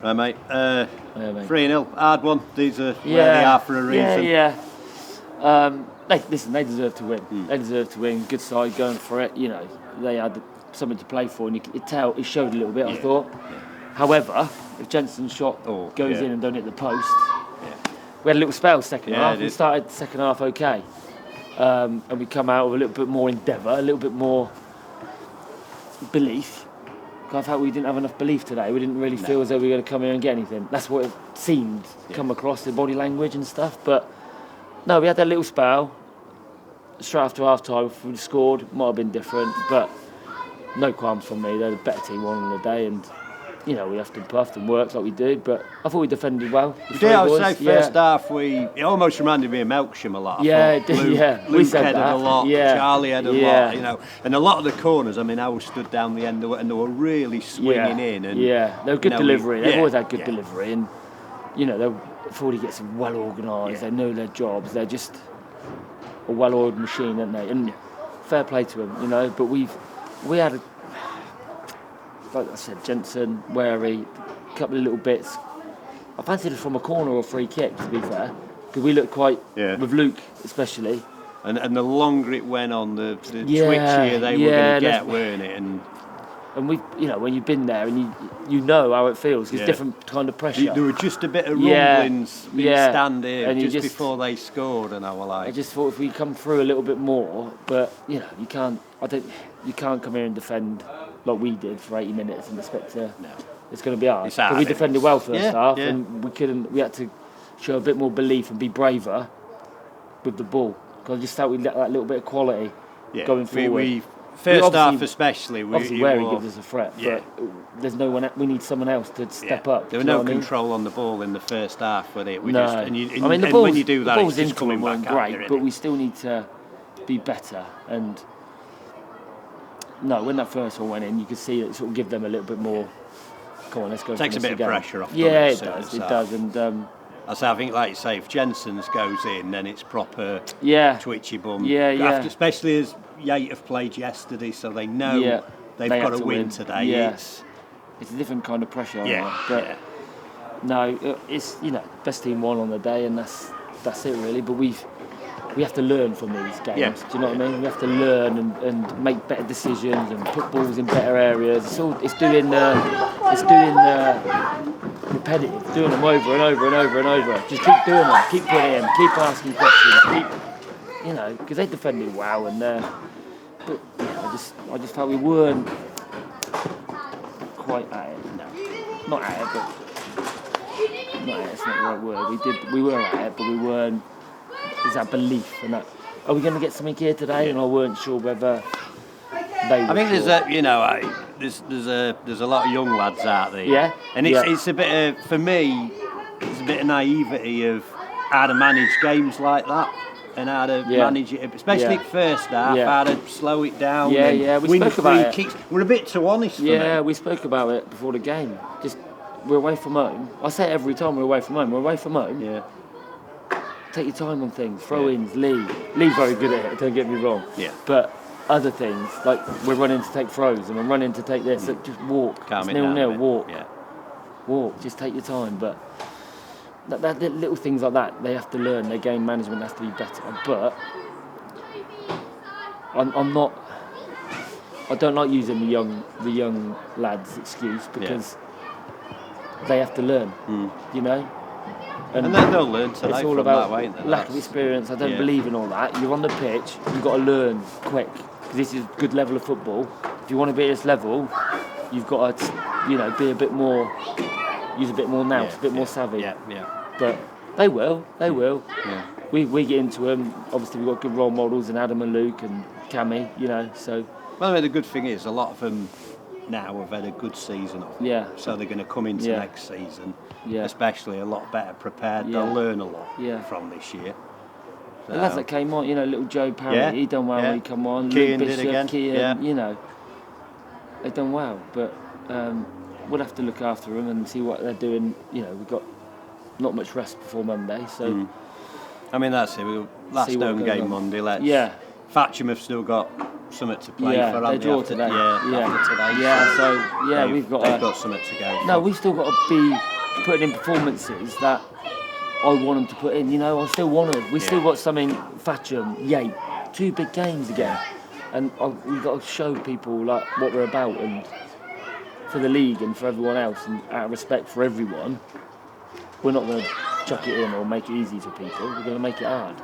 Right, mate. Yeah, mate. 3-0, hard one. These are where they are for a reason. They deserve to win. They deserve to win. Good side going for it. You know, they had something to play for, and you could tell it showed a little bit. I thought. Yeah. However, if Jensen's shot goes in and don't hit the post, we had a little spell second half. We started the second half okay, and we come out with a little bit more endeavour, a little bit more belief. I felt we didn't have enough belief today. We didn't really feel as though we were going to come here and get anything. That's what it seemed come across, the body language and stuff. But no, we had that little spell. Straight after half time, if we'd scored, might have been different. But no qualms from me. They're the better team on the day, and you know we have to puff and work like we do. But I thought we defended well. I would say first half it almost reminded me of Evesham a lot. It did. Luke headed a lot. Charlie had a lot. You know, and a lot of the corners. I mean, I was stood down the end and they were really swinging in. And they were good delivery. They've always had good delivery, and you know, before he gets well organised, they know their jobs. They're just a well-oiled machine, aren't they? And fair play to them, you know. But we had, like I said, Jensen, Wary, a couple of little bits. I fancied it from a corner or free kick, to be fair, because we looked quite with Luke especially. And the longer it went on, the twitchier they were going to get, weren't it? And we, you know, when you've been there and you know how it feels, it's different kind of pressure. There were just a bit of rumblings stand here just before they scored, and I was like, I just thought if we come through a little bit more, but you know, you can't come here and defend like we did for 80 minutes and expect to. No. It's going to be hard. But we defended well first half, and we had to show a bit more belief and be braver with the ball, because I just felt we let that little bit of quality going forward. First half especially, where he gives us a threat, but there's no one. We need someone else to step up. There was no control on the ball in the first half, was it? The balls, when you do that, the balls it's just coming back great, but we still need to be better. And no, when that first one went in, you could see it sort of give them a little bit more. Come on, let's go. Takes a bit of pressure off. It does. It does, and. I think, like you say, if Jensen's goes in, then it's proper twitchy bum. Especially as Yate have played yesterday, so they know they've got to win today. Yeah. It's a different kind of pressure. No, it's best team won on the day, and that's it really. But we have to learn from these games. Do you know what I mean? We have to learn and make better decisions and put balls in better areas. It's doing repetitive, doing them over and over and over and over. Just keep doing them, keep putting in, keep asking questions, because they defended well, and but I just felt we weren't quite at it. No, not at it, but not at it. It's not the right word. We were at it, but we weren't. There's that belief and that. Are we going to get something here today? And I weren't sure whether they. I think there's a lot of young lads out there. And it's a bit of, for me, it's a bit of naivety of how to manage games like that and how to manage it, especially at first half, how to slow it down. We spoke about it. We're a bit too honest. For me. We spoke about it before the game. Just we're away from home. I say it every time we're away from home. We're away from home. Yeah. Take your time on things. Throw-ins, Lee's very good at it. Don't get me wrong. Yeah. But other things, like we're running to take throws and we're running to take this. Just walk. Calm it's it 0-0. down. Walk. Yeah. Walk. Just take your time. But that little things like that, they have to learn. Their game management has to be better. But I'm not. I don't like using the young lads' excuse, because they have to learn. You know. And they'll learn today. It's all about lack of experience. I don't believe in all that. You're on the pitch, you've got to learn quick. This is a good level of football. If you want to be at this level, you've got to, be a bit more, use a bit more nous, a bit more savvy. But they will. Yeah. We get into them. Obviously, we've got good role models in Adam and Luke and Cammy, so. Well, I mean, the good thing is, a lot of them now have had a good season off. So they're going to come into next season, especially a lot better prepared. They'll learn a lot from this year. So. The lads that came on, little Joe Parry, he done well when he come on. Keane Luke Bishop, did again. Keane, they done well. But we'll have to look after them and see what they're doing. We've got not much rest before Monday, so. I mean, that's it. Last home game Monday. Thatcham have still got something to play for. They draw today. After today. They've got something to go for. No, we've still got to be putting in performances that I want them to put in. I still want to. We still got something. Thatcham, Yate, 2 big games again, and we've got to show people like what we're about, and for the league and for everyone else, and out of respect for everyone, we're not going to chuck it in or make it easy for people. We're going to make it hard.